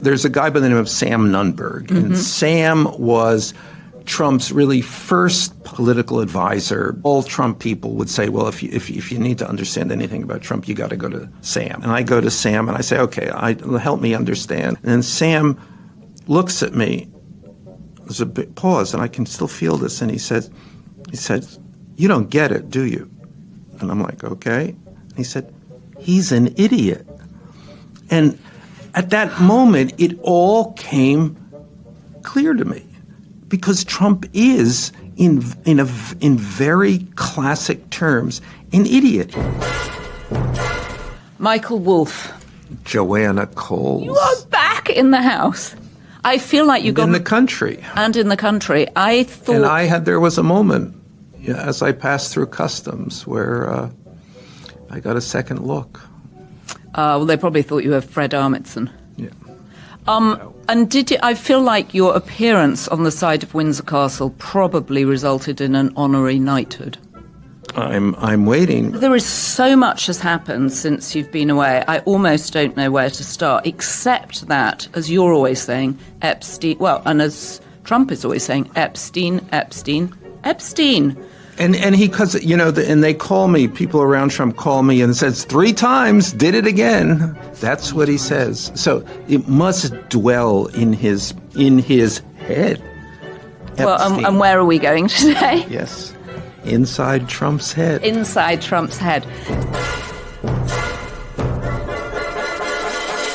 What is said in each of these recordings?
there's a guy by the name of Sam Nunberg, and Sam was Trump's really first political advisor. All Trump people would say, well, if you need to understand anything about Trump, you got to go to Sam. And I go to Sam and I say, okay, help me understand. And then Sam looks at me. There's a big pause, and I can still feel this. And he said, you don't get it, do you? And I'm like, okay. And he said, he's an idiot. And at that moment, it all came clear to me. Because Trump is, in very classic terms, an idiot. Michael Wolff. Joanna Coles. You are back in the house. I feel like you got... in the country. And in the country. I thought... And there was a moment as I passed through customs where I got a second look. Well, they probably thought you were Fred Armisen. Yeah. And I feel like your appearance on the side of Windsor Castle probably resulted in an honorary knighthood. I'm waiting. There is so much has happened since you've been away. I almost don't know where to start, except that, as you're always saying, Epstein, well, and as Trump is always saying, Epstein. And he, because, and they call me, people around Trump call me and says 3 times, did it again. That's what he says. So it must dwell in his head. Well, and where are we going today? Yes, inside Trump's head. Inside Trump's head.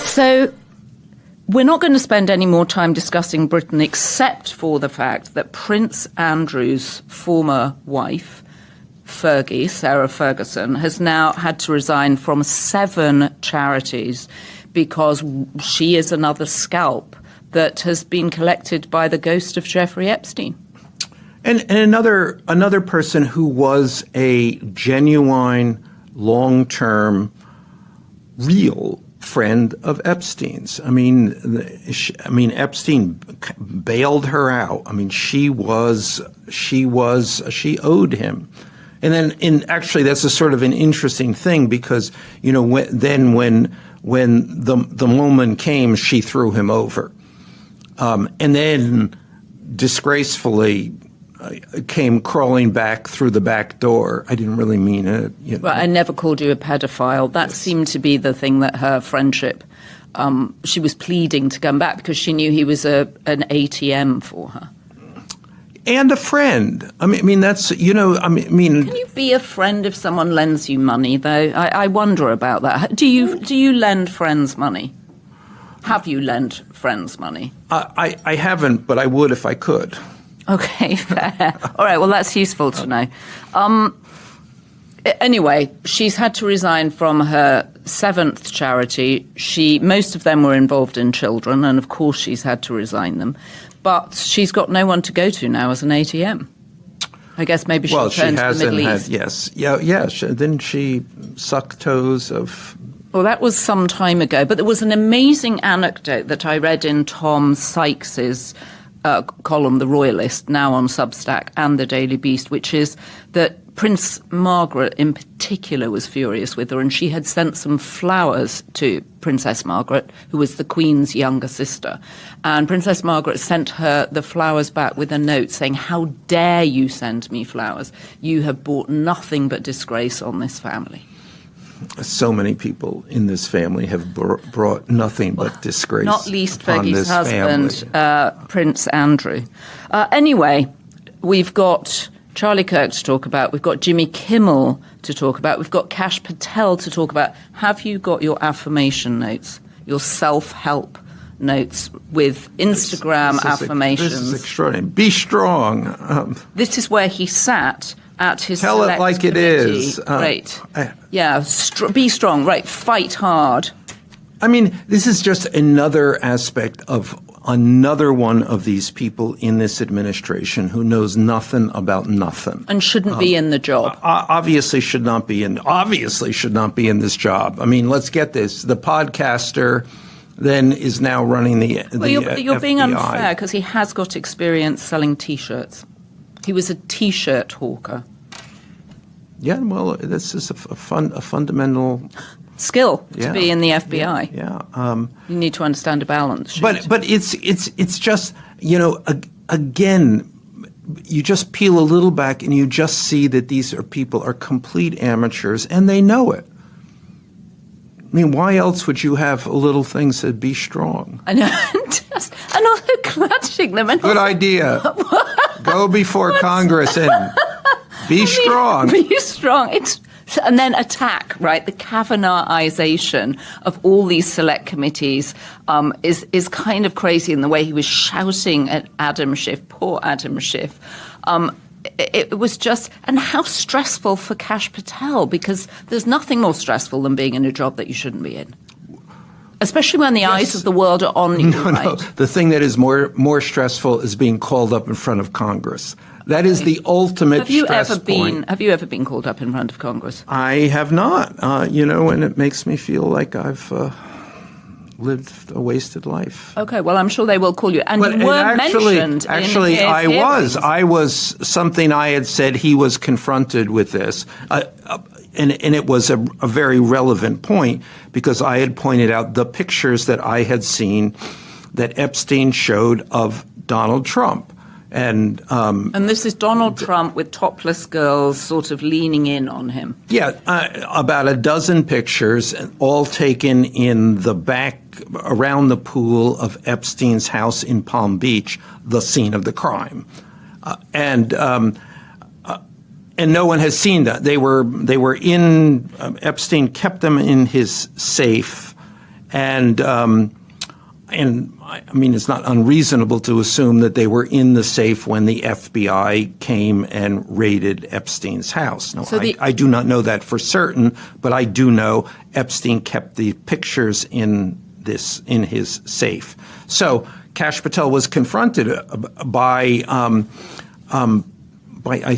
So we're not going to spend any more time discussing Britain except for the fact that Prince Andrew's former wife, Fergie, Sarah Ferguson, has now had to resign from 7 charities because she is another scalp that has been collected by the ghost of Jeffrey Epstein. And another person who was a genuine, long-term, real friend of Epstein's. I mean, Epstein bailed her out. I mean, she owed him. And then, actually, that's a sort of an interesting thing because, when the moment came, she threw him over. And then, disgracefully, came crawling back through the back door. I didn't really mean it. Well, I never called you a pedophile. That seemed to be the thing that her friendship, she was pleading to come back because she knew he was an ATM for her. And a friend. I mean, that's, Can you be a friend if someone lends you money, though? I wonder about that. Do you lend friends money? Have you lent friends money? I haven't, but I would if I could. Okay, fair. All right, well, that's useful to know. Anyway, she's had to resign from her 7th charity. Most of them were involved in children, and of course she's had to resign them. But she's got no one to go to now as an ATM. I guess maybe she'll turn to the Middle East. Yes. Yeah. Didn't she suck toes of... Well, that was some time ago. But there was an amazing anecdote that I read in Tom Sykes's column, The Royalist, now on Substack, and The Daily Beast, which is that Prince Margaret in particular was furious with her, and she had sent some flowers to Princess Margaret, who was the Queen's younger sister. And Princess Margaret sent her the flowers back with a note saying, "How dare you send me flowers? You have brought nothing but disgrace on this family." So many people in this family have brought nothing but disgrace. Not least upon Fergie's this husband, Prince Andrew. Anyway, we've got Charlie Kirk to talk about. We've got Jimmy Kimmel to talk about. We've got Kash Patel to talk about. Have you got your affirmation notes, your self-help notes with Instagram affirmations? This is extraordinary. Be strong. This is where he sat at his Tell it like committee. It is. Right. Be strong. Right. Fight hard. I mean, this is just another aspect of another one of these people in this administration who knows nothing about nothing. And shouldn't be in the job. Obviously should not be in this job. I mean, let's get this. The podcaster then is now running the you're being FBI. Unfair because he has got experience selling T-shirts. He was a T-shirt hawker. Yeah, well, this is a fundamental skill to Yeah. be in the FBI. Yeah. You need to understand a balance sheet. But it's just, again, you just peel a little back and you just see that these people are complete amateurs and they know it. I mean, why else would you have a little thing said, be strong? I know, and also clutching them. And Good idea. Go before Congress and be strong. Be strong. And then attack, right? The Kavanaughization of all these select committees is kind of crazy in the way he was shouting at Adam Schiff, poor Adam Schiff. It was just, and how stressful for Kash Patel, because there's nothing more stressful than being in a job that you shouldn't be in. Especially when the eyes of the world are on you, right? No. The thing that is more stressful is being called up in front of Congress. That is the ultimate stress point. Have you ever been called up in front of Congress? I have not, and it makes me feel like I've lived a wasted life. Okay, well, I'm sure they will call you. And you were mentioned in his hearings. I was something I had said he was confronted with this. And it was a very relevant point because I had pointed out the pictures that I had seen that Epstein showed of Donald Trump. And this is Donald Trump with topless girls sort of leaning in on him. Yeah, about a dozen pictures, all taken in the back around the pool of Epstein's house in Palm Beach, the scene of the crime. And no one has seen that. They were in Epstein kept them in his safe, and I mean, it's not unreasonable to assume that they were in the safe when the FBI came and raided Epstein's house. Now, I do not know that for certain, but I do know Epstein kept the pictures in his safe. So Kash Patel was confronted by I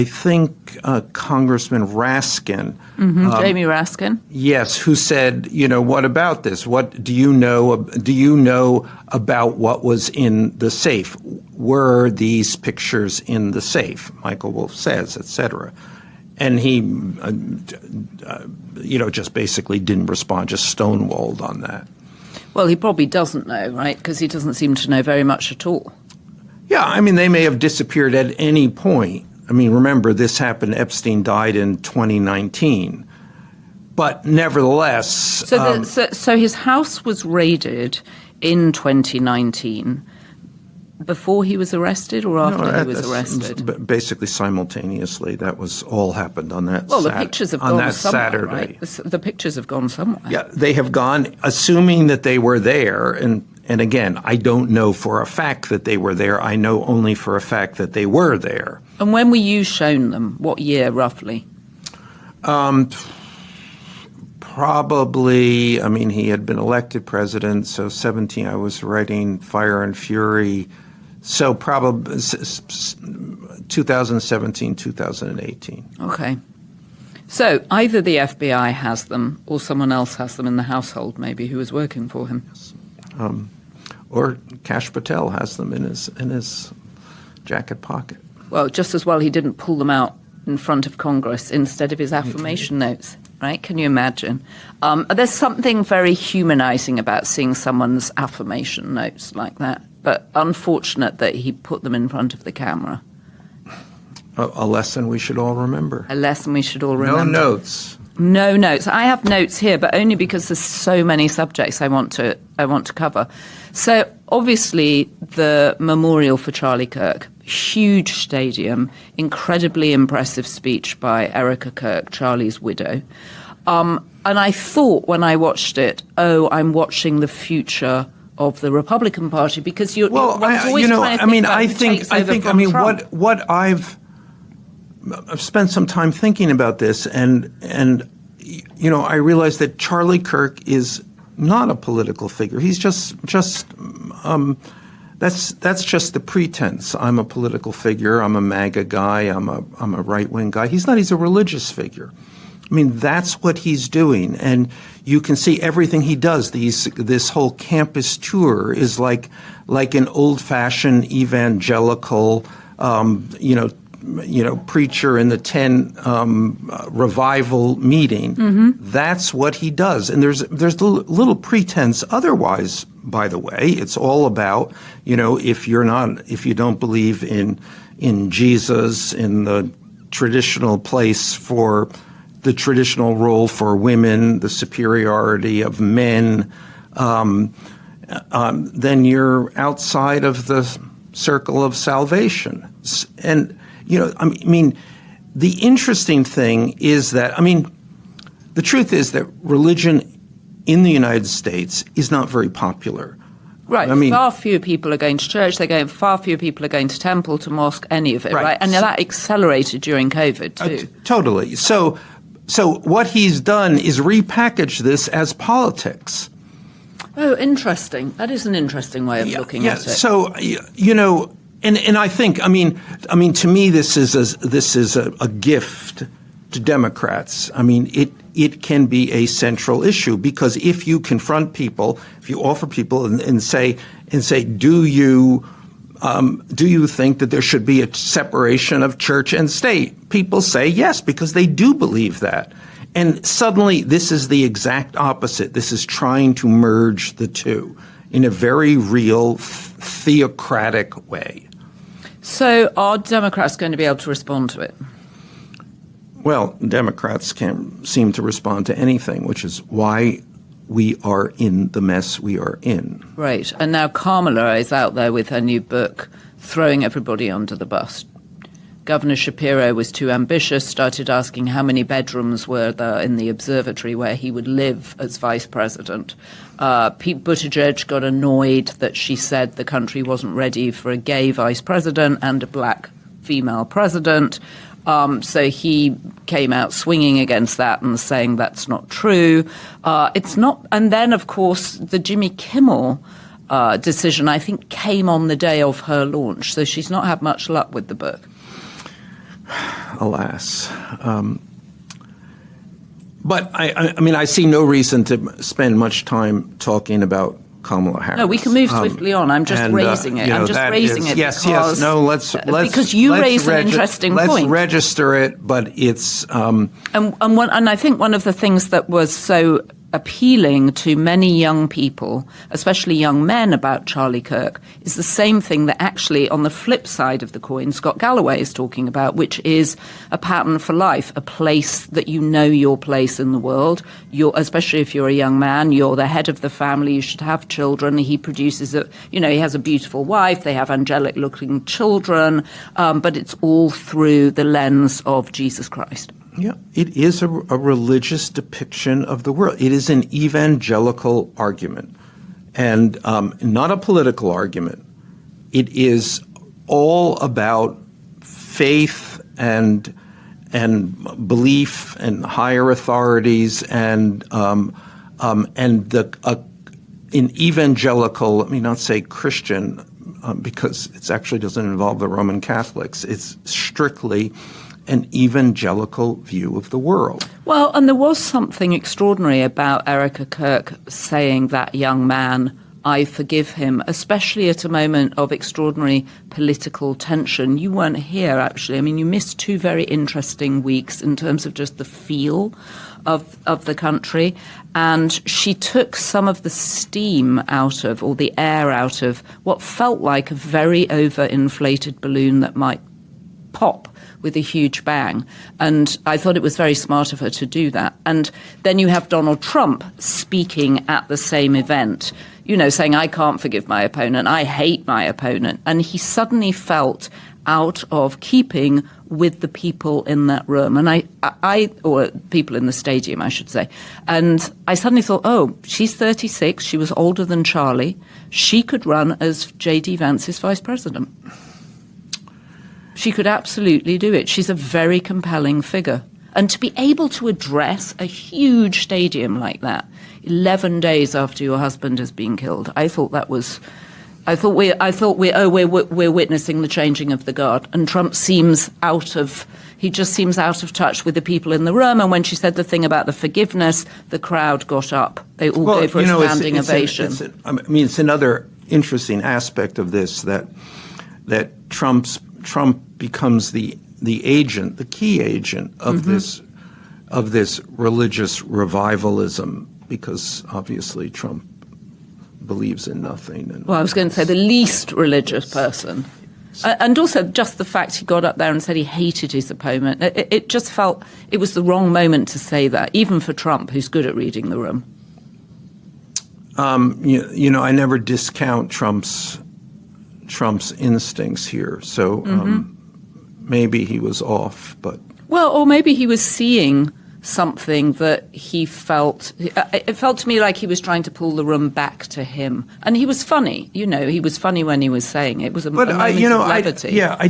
think Congressman Raskin. Jamie Raskin. Yes, who said, what about this? What do you know? Do you know about what was in the safe? Were these pictures in the safe? Michael Wolff says, et cetera. And he, just basically didn't respond, just stonewalled on that. Well, he probably doesn't know, right? Because he doesn't seem to know very much at all. Yeah, I mean, they may have disappeared at any point. I mean, remember, this happened, Epstein died in 2019. But nevertheless... So his house was raided in 2019 before he was arrested or after he was arrested? Basically simultaneously. That was all happened on that Well, the pictures have gone somewhere, Saturday. Right? The pictures have gone somewhere. Yeah, they have gone, assuming that they were there, and again, I don't know for a fact that they were there. I know only for a fact that they were there. And when were you shown them? What year, roughly? Probably, I mean, he had been elected president, so 17, I was writing Fire and Fury. So probably 2017, 2018. Okay. So either the FBI has them or someone else has them in the household, maybe, who is working for him. Or Kash Patel has them in his jacket pocket. Well, just as well he didn't pull them out in front of Congress instead of his affirmation notes, right? Can you imagine? There's something very humanizing about seeing someone's affirmation notes like that, but unfortunate that he put them in front of the camera. A lesson we should all remember. A lesson we should all remember. No notes. No notes. I have notes here, but only because there's so many subjects I want to cover. So obviously the memorial for Charlie Kirk, huge stadium, incredibly impressive speech by Erika Kirk, Charlie's widow. And I thought when I watched it, I'm watching the future of the Republican Party, because you're always trying to think about who takes over from Trump. What I've spent some time thinking about this, and I realized that Charlie Kirk is not a political figure. He's just that's just the pretense. I'm a political figure. I'm a MAGA guy. I'm a right-wing guy. He's not. He's a religious figure. I mean, that's what he's doing, and you can see everything he does. This whole campus tour is like an old-fashioned evangelical, preacher in the 10 revival meeting. That's what he does. And there's little pretense otherwise, by the way. It's all about, if you don't believe in Jesus, in the traditional place for the traditional role for women, the superiority of men, then you're outside of the circle of salvation. And, the interesting thing is that, the truth is that religion in the United States is not very popular. Right. Far fewer people are going to church. Far fewer people are going to temple, to mosque, any of it, right? And that accelerated during COVID, too. Totally. So what he's done is repackage this as politics. Oh, interesting. That is an interesting way of looking at it. So, and I think, to me, this is a gift to Democrats. It can be a central issue, because if you confront people, if you offer people and say, do you think that there should be a separation of church and state? People say yes, because they do believe that. And suddenly this is the exact opposite. This is trying to merge the two in a very real theocratic way. So are Democrats going to be able to respond to it? Well, Democrats can't seem to respond to anything, which is why we are in the mess we are in. Right. And now Kamala is out there with her new book, throwing everybody under the bus. Governor Shapiro was too ambitious, started asking how many bedrooms were there in the observatory where he would live as vice president. Pete Buttigieg got annoyed that she said the country wasn't ready for a gay vice president and a black female president. So he came out swinging against that and saying that's not true. It's not. And then, of course, the Jimmy Kimmel decision, I think, came on the day of her launch. So she's not had much luck with the book. Alas. But I see no reason to spend much time talking about Kamala Harris. No, we can move swiftly on. I'm just raising it. I'm just raising it yes, because, yes. No, let's because you raise an interesting point. Let's register it, but it's and I think one of the things that was so appealing to many young people, especially young men, about Charlie Kirk is the same thing that actually, on the flip side of the coin, Scott Galloway is talking about, which is a pattern for life, a place that you know your place in the world. Especially if you're a young man, you're the head of the family, you should have children. He produces he has a beautiful wife, they have angelic-looking children, but it's all through the lens of Jesus Christ. Yeah, it is a religious depiction of the world. It is an evangelical argument, and not a political argument. It is all about faith and belief and higher authorities and an evangelical. Let me not say Christian, because it actually doesn't involve the Roman Catholics. It's strictly an evangelical view of the world. Well, and there was something extraordinary about Erika Kirk saying that young man, I forgive him, especially at a moment of extraordinary political tension. You weren't here, actually. You missed 2 very interesting weeks in terms of just the feel of the country. And she took some of the steam out of, or the air out of, what felt like a very overinflated balloon that might pop with a huge bang. And I thought it was very smart of her to do that. And then you have Donald Trump speaking at the same event, saying, I can't forgive my opponent, I hate my opponent. And he suddenly felt out of keeping with the people in that room. And I or people in the stadium, I should say. And I suddenly thought, oh, she's 36, she was older than Charlie. She could run as J.D. Vance's vice president. She could absolutely do it. She's a very compelling figure. And to be able to address a huge stadium like that 11 days after your husband has been killed, I thought we're witnessing the changing of the guard. And Trump seems out of touch with the people in the room. And when she said the thing about the forgiveness, the crowd got up. They all gave her a standing ovation. It's another interesting aspect of this that Trump becomes the agent, the key agent of this religious revivalism, because obviously Trump believes in nothing. And well, I was going to say the least religious person. And also just the fact he got up there and said he hated his opponent. It just felt it was the wrong moment to say that, even for Trump, who's good at reading the room. I never discount Trump's instincts here. So maybe he was off, but... Well, or maybe he was seeing something that he felt... It felt to me like he was trying to pull the room back to him. And he was funny. He was funny when he was saying it. It was a moment of levity. I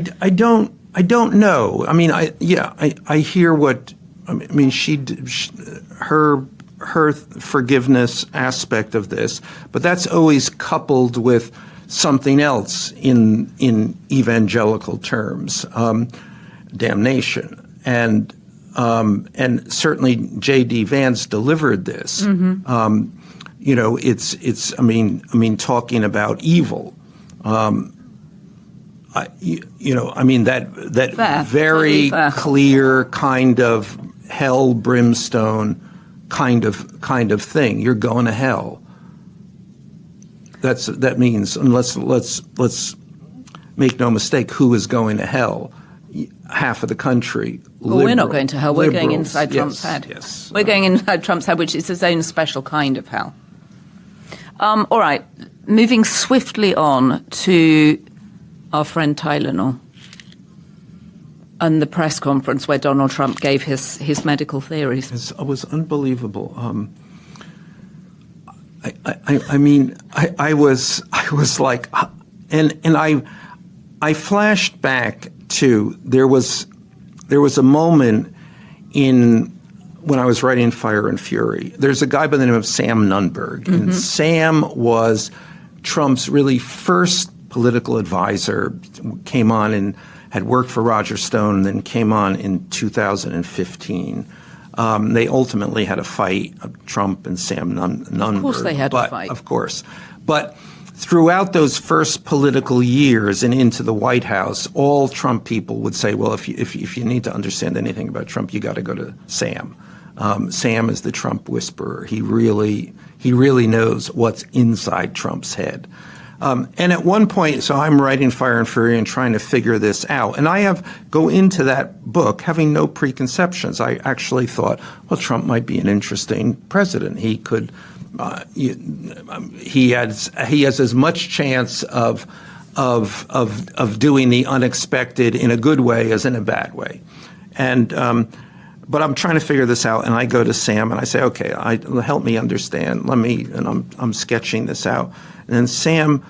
don't know. I mean, I hear what... I mean, her forgiveness aspect of this, but that's always coupled with something else in evangelical terms, damnation. And certainly J.D. Vance delivered this. It's talking about evil. That very clear kind of hell brimstone kind of thing. You're going to hell. That means, and let's make no mistake, who is going to hell? Half of the country. Well, we're not going to hell. We're going inside Trump's head. Yes. We're going inside Trump's head, which is his own special kind of hell. All right. Moving swiftly on to our friend Tylenol and the press conference where Donald Trump gave his medical theories. It was unbelievable. I was like, and I flashed back to there was a moment when I was writing Fire and Fury. There's a guy by the name of Sam Nunberg, and Sam was Trump's really first political advisor. Came on and had worked for Roger Stone, and then came on in 2015. They ultimately had a fight, Trump and Sam Nunberg. Of course they had a fight. Of course. But throughout those first political years and into the White House, all Trump people would say, well, if you need to understand anything about Trump, you got to go to Sam. Sam is the Trump whisperer. He really knows what's inside Trump's head. And at one point, so I'm writing Fire and Fury and trying to figure this out. And I go into that book having no preconceptions. I actually thought, well, Trump might be an interesting president. He could, he has as much chance of doing the unexpected in a good way as in a bad way. And, but I'm trying to figure this out, and I go to Sam and I say, okay, help me understand. And I'm sketching this out. And then Sam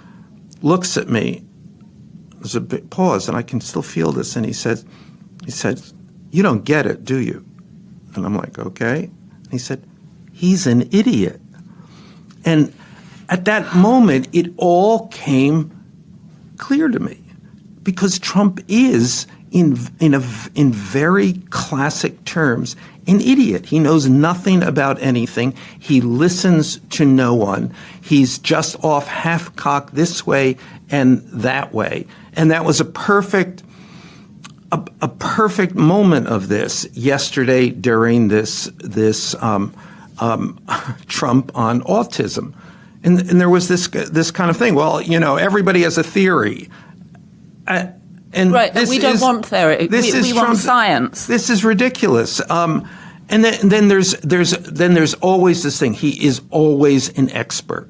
looks at me. There's a bit pause, and I can still feel this. And he said, "You don't get it, do you?" And I'm like, "Okay." And he said, "He's an idiot." And at that moment, it all came clear to me, because Trump is, in very classic terms, an idiot. He knows nothing about anything. He listens to no one. He's just off half-cocked this way and that way. And that was a perfect moment of this yesterday during this Trump on autism. And there was this kind of thing. Well, everybody has a theory. And right, we don't want theory. We want science. This is ridiculous. And then there's always this thing. He is always an expert,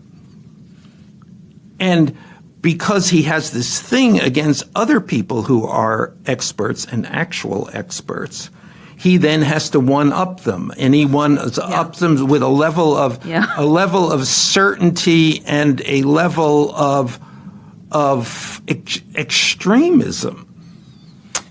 and because he has this thing against other people who are experts and actual experts, he then has to one-up them, and he one-ups them with a level of certainty and a level of extremism.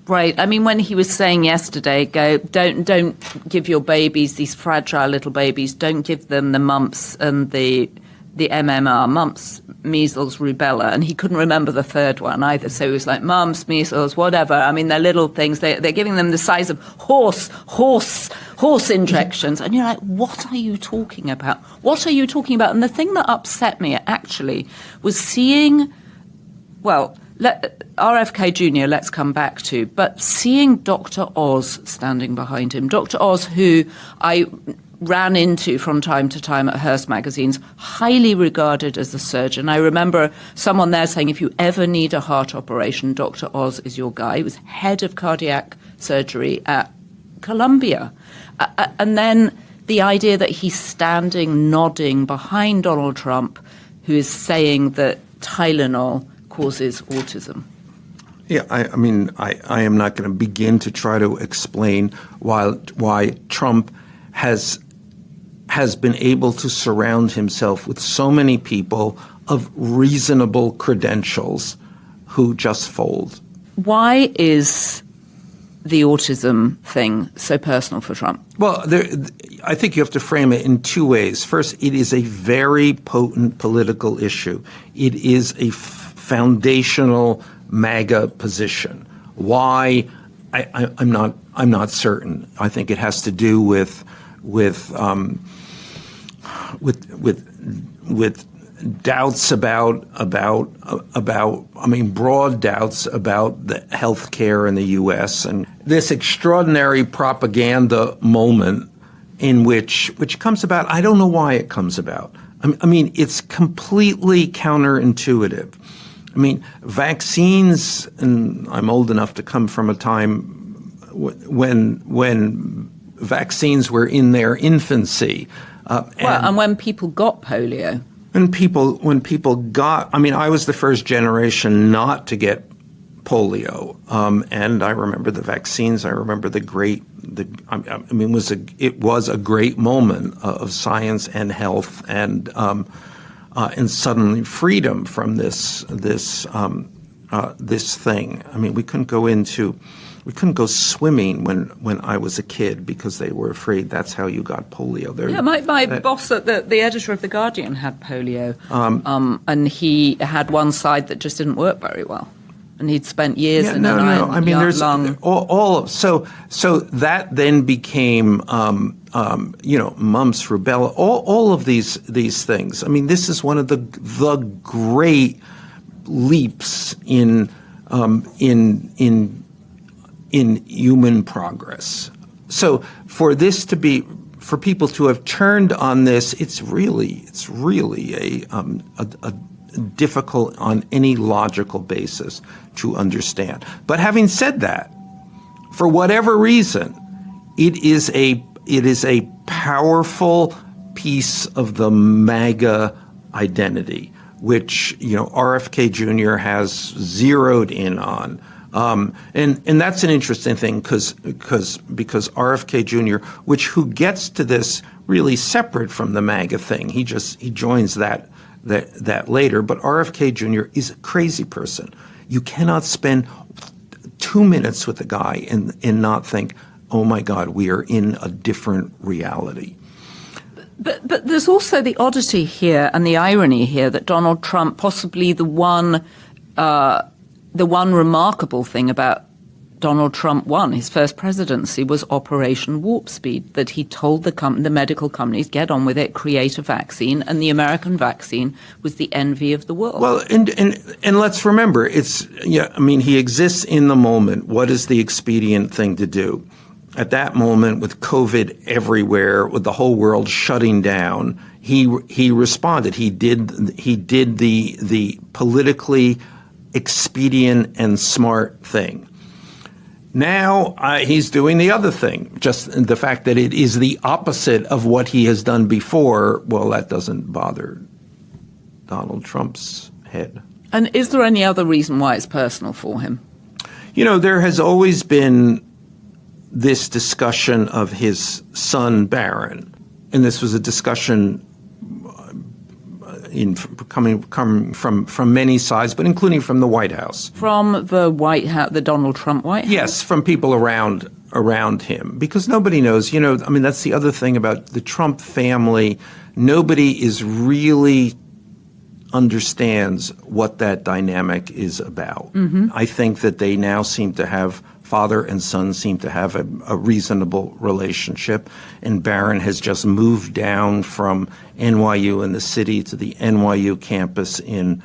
Right. I mean, when he was saying yesterday, don't give your babies, these fragile little babies, don't give them the mumps and the MMR, mumps, measles, rubella, and he couldn't remember the third one either. So he was like, mumps, measles, whatever. I mean, they're little things. They're giving them the size of horse injections. And you're like, what are you talking about? What are you talking about? And the thing that upset me, actually, was seeing, well, RFK Jr., let's come back to, but seeing Dr. Oz standing behind him, Dr. Oz, who I ran into from time to time at Hearst magazines, highly regarded as a surgeon. I remember someone there saying, if you ever need a heart operation, Dr. Oz is your guy. He was head of cardiac surgery at Columbia. And then the idea that he's standing, nodding behind Donald Trump, who is saying that Tylenol causes autism. Yeah, I mean, I am not going to begin to try to explain why Trump has been able to surround himself with so many people of reasonable credentials who just fold. Why is the autism thing so personal for Trump? Well, I think you have to frame it in two ways. First, it is a very potent political issue. It is a foundational MAGA position. Why? I'm not certain. I think it has to do with doubts about broad doubts about the health care in the U.S. and this extraordinary propaganda moment in which comes about. I don't know why it comes about. I mean, it's completely counterintuitive. I mean, vaccines, and I'm old enough to come from a time when vaccines were in their infancy. And when people got polio. When people got, I mean, I was the first generation not to get polio, and I remember the vaccines. I remember it was a great moment of science and health and suddenly freedom from this thing. I mean, we couldn't go swimming when I was a kid because they were afraid that's how you got polio. My boss, the editor of The Guardian, had polio, and he had one side that just didn't work very well. And he'd spent years in an iron I mean, there's lung. So that then became, mumps, rubella, all of these things. I mean, this is one of the great leaps in human progress. So for people to have turned on this, it's really a difficult on any logical basis to understand. But having said that, for whatever reason, it is a powerful piece of the MAGA identity, which RFK Jr. has zeroed in on. And that's an interesting thing because RFK Jr., who gets to this really separate from the MAGA thing, he joins that later. But RFK Jr. is a crazy person. You cannot spend 2 minutes with a guy and not think, oh my God, we are in a different reality. But there's also the oddity here and the irony here that Donald Trump, possibly the one remarkable thing about Donald Trump won his first presidency was Operation Warp Speed, that he told the medical companies, get on with it, create a vaccine, and the American vaccine was the envy of the world. Well, and let's remember, he exists in the moment. What is the expedient thing to do? At that moment, with COVID everywhere, with the whole world shutting down, he responded. He did the politically expedient and smart thing. Now he's doing the other thing. Just the fact that it is the opposite of what he has done before, well, that doesn't bother Donald Trump's head. And is there any other reason why it's personal for him? There has always been this discussion of his son, Barron. And this was a discussion coming from many sides, but including from the White House. From the White House, the Donald Trump White House? Yes, from people around him, because nobody knows. That's the other thing about the Trump family. Nobody is really understands what that dynamic is about. Mm-hmm. I think that they now father and son seem to have a reasonable relationship, and Barron has just moved down from NYU in the city to the NYU campus in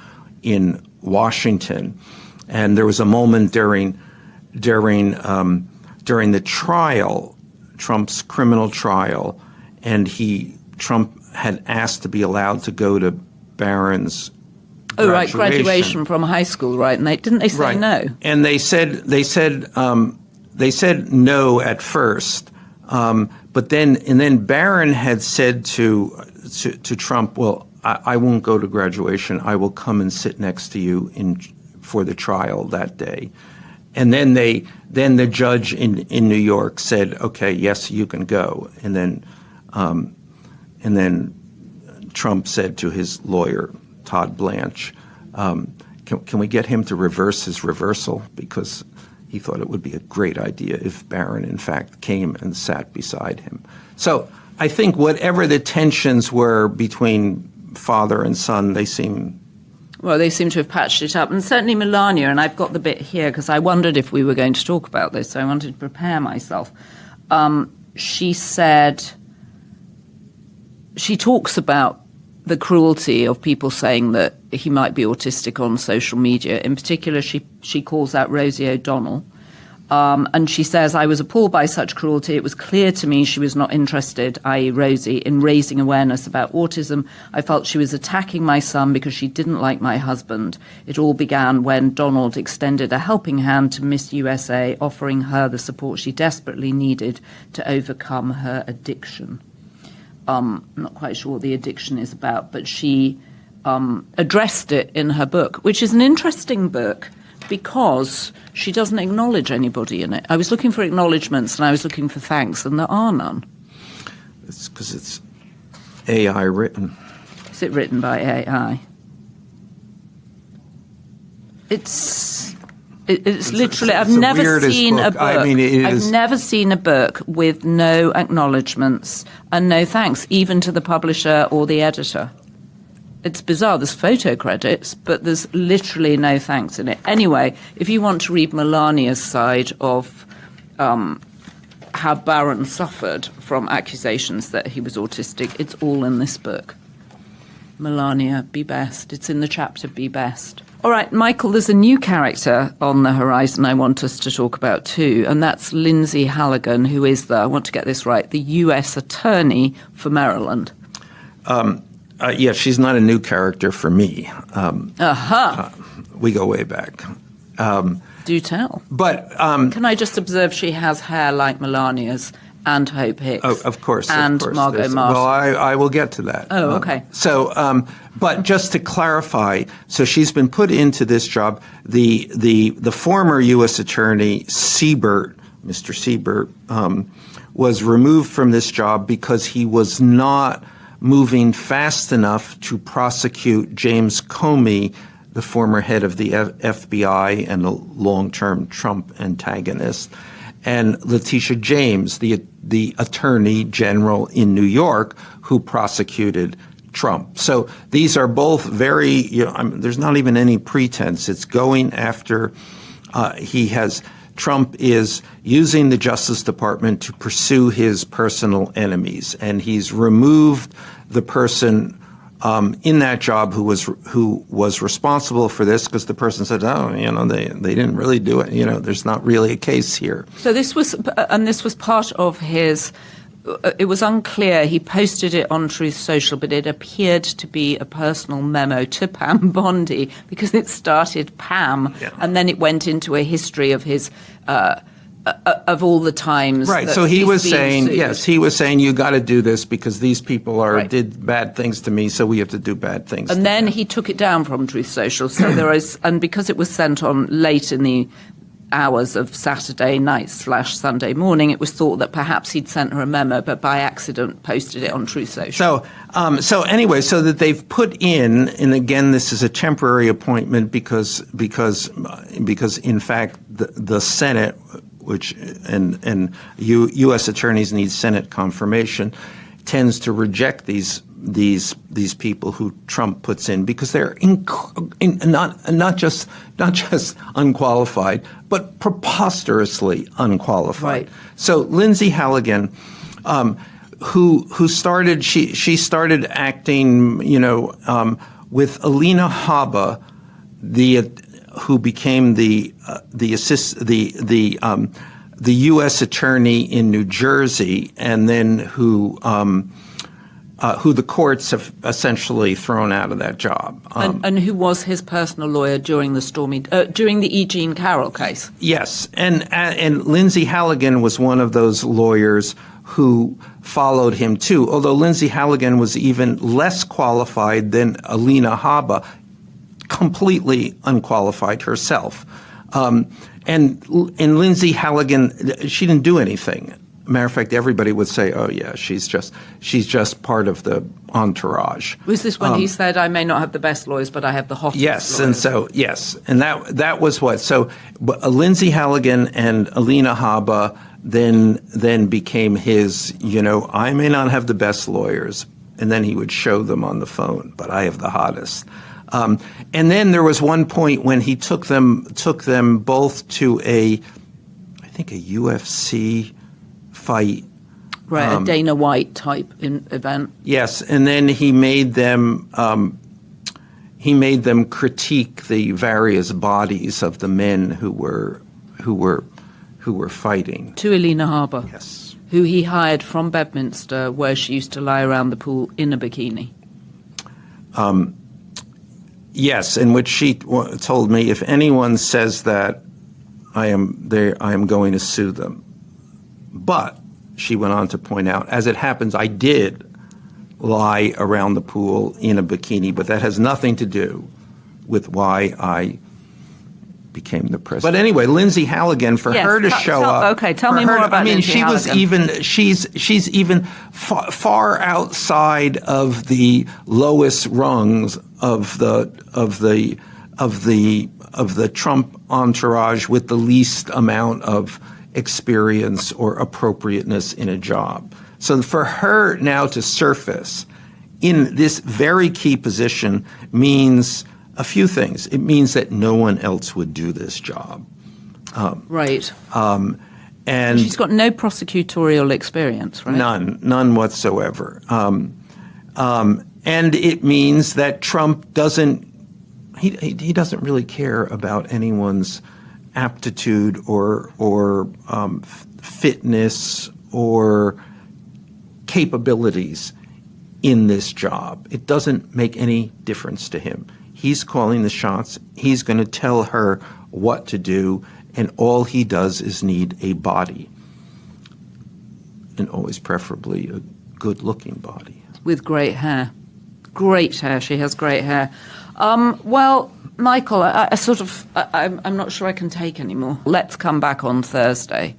Washington. And there was a moment during the trial, Trump's criminal trial, and Trump had asked to be allowed to go to Barron's graduation from high school, right? And didn't they say no? And they said no at first, but then Barron had said to Trump, "Well, I won't go to graduation. I will come and sit next to you for the trial that day." And then the judge in New York said, "Okay, yes, you can go." And then Trump said to his lawyer, Todd Blanche, can we get him to reverse his reversal? Because he thought it would be a great idea if Barron, in fact, came and sat beside him. So I think whatever the tensions were between father and son, they seem to have patched it up. And certainly Melania, and I've got the bit here because I wondered if we were going to talk about this, so I wanted to prepare myself. She said, she talks about the cruelty of people saying that he might be autistic on social media. In particular, she calls out Rosie O'Donnell. And she says, "I was appalled by such cruelty. It was clear to me she was not interested, i.e. Rosie, in raising awareness about autism. I felt she was attacking my son because she didn't like my husband. It all began when Donald extended a helping hand to Miss USA, offering her the support she desperately needed to overcome her addiction." I'm not quite sure what the addiction is about, but she addressed it in her book, which is an interesting book because she doesn't acknowledge anybody in it. I was looking for acknowledgements and I was looking for thanks, and there are none. It's because it's AI written. Is it written by AI? It's literally, I've never seen a book. I mean, I've never seen a book with no acknowledgements and no thanks, even to the publisher or the editor. It's bizarre. There's photo credits, but there's literally no thanks in it. Anyway, if you want to read Melania's side of how Barron suffered from accusations that he was autistic, it's all in this book. Melania, be best. It's in the chapter Be Best. All right, Michael, there's a new character on the horizon I want us to talk about too, and that's Lindsey Halligan, who is I want to get this right, the U.S. Attorney for Maryland. Yeah, she's not a new character for me. We go way back. Do tell. But can I just observe she has hair like Melania's and Hope Hicks? Oh, of course. And Margot Martin. Well, I will get to that. Oh, okay. But just to clarify, so she's been put into this job. The former U.S. Attorney Mr. Siebert, was removed from this job because he was not moving fast enough to prosecute James Comey, the former head of the FBI and a long-term Trump antagonist, and Letitia James, the Attorney General in New York, who prosecuted Trump. So these are both very, there's not even any pretense. It's going after, Trump is using the Justice Department to pursue his personal enemies, and he's removed the person in that job who was responsible for this, because the person said, they didn't really do it. There's not really a case here. So this was part of his. It was unclear. He posted it on Truth Social, but it appeared to be a personal memo to Pam Bondi because it started Pam, and then it went into a history of his. Of all the times. Right. So he was saying, you got to do this because these people did bad things to me, so we have to do bad things. And then he took it down from Truth Social. So and because it was sent on late in the hours of Saturday night / Sunday morning, it was thought that perhaps he'd sent her a memo, but by accident posted it on Truth Social. So anyway, so that they've put in, and again, this is a temporary appointment because in fact the Senate, which and U.S. attorneys need Senate confirmation, tends to reject these people who Trump puts in because they're not just unqualified, but preposterously unqualified. Right. So Lindsey Halligan, who started she started acting with Alina Habba, who became the U.S. attorney in New Jersey, and then who the courts have essentially thrown out of that job. And who was his personal lawyer during the E. Jean Carroll case? Yes, and Lindsey Halligan was one of those lawyers who followed him too, although Lindsey Halligan was even less qualified than Alina Habba, completely unqualified herself. And Lindsey Halligan, she didn't do anything. Matter of fact, everybody would say, "Oh yeah, she's just part of the entourage." Was this when he said, "I may not have the best lawyers, but I have the hottest"? Yes, lawyers? and that was what. So Lindsey Halligan and Alina Habba then became his. I may not have the best lawyers, and then he would show them on the phone, but I have the hottest. And then there was one point when he took them both to I think a UFC fight. Right, a Dana White type event. Yes, and then he made them critique the various bodies of the men who were fighting. To Alina Habba. Yes. Who he hired from Bedminster, where she used to lie around the pool in a bikini. Yes, in which she told me, if anyone says that, I am going to sue them. But she went on to point out, as it happens, I did lie around the pool in a bikini, but that has nothing to do with why I became the president. But anyway, Lindsey Halligan, for her to show up. Okay, tell me more about Lindsey Halligan. She's even far outside of the lowest rungs of the Trump entourage with the least amount of experience or appropriateness in a job. So for her now to surface in this very key position means a few things. It means that no one else would do this job. Right. And she's got no prosecutorial experience, right? None whatsoever. And it means that Trump doesn't really care about anyone's aptitude or fitness or capabilities in this job. It doesn't make any difference to him. He's calling the shots. He's going to tell her what to do, and all he does is need a body, and always preferably a good-looking body. With great hair. Great hair. She has great hair. Well, Michael, I'm not sure I can take any more. Let's come back on Thursday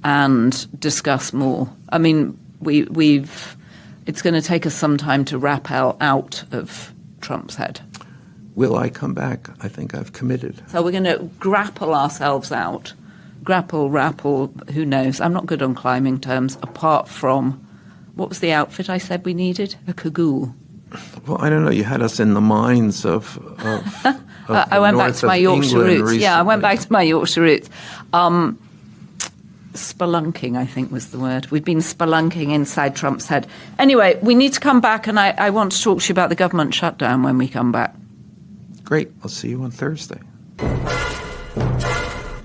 and discuss more. I mean, it's going to take us some time to rappel out of Trump's head. Will I come back? I think I've committed. So we're going to grapple ourselves out. Grapple, rappel, who knows? I'm not good on climbing terms, apart from, what was the outfit I said we needed? A cagoule. Well, I don't know. You had us in the mines of I went back to my Yorkshire roots. Recently. Yeah, I went back to my Yorkshire roots. Spelunking, I think, was the word. We've been spelunking inside Trump's head. Anyway, we need to come back, and I want to talk to you about the government shutdown when we come back. Great. I'll see you on Thursday.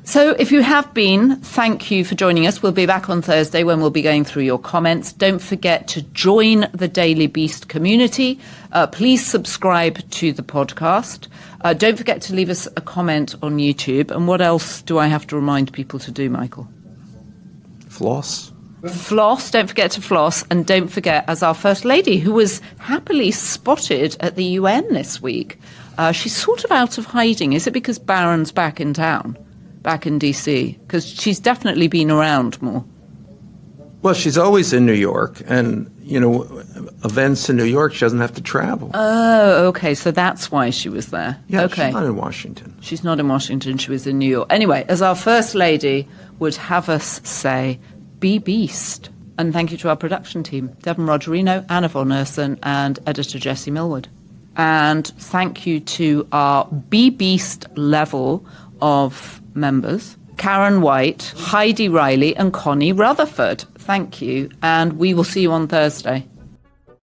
So if you have been, thank you for joining us. We'll be back on Thursday when we'll be going through your comments. Don't forget to join the Daily Beast community. Please subscribe to the podcast. Don't forget to leave us a comment on YouTube. And what else do I have to remind people to do, Michael? Floss. Floss. Don't forget to floss. And don't forget, as our First Lady, who was happily spotted at the UN this week, she's sort of out of hiding. Is it because Barron's back in town? Back in D.C., because she's definitely been around more. Well, she's always in New York, and, events in New York, she doesn't have to travel. Oh, okay, so that's why she was there. Yeah, okay. She's not in Washington. She's not in Washington, she was in New York. Anyway, as our First Lady would have us say, be beast. And thank you to our production team, Devon Rogerino, Anna Von Ursen, and editor Jessie Millward. And thank you to our Be Beast level of members, Karen White, Heidi Riley, and Connie Rutherford. Thank you, and we will see you on Thursday.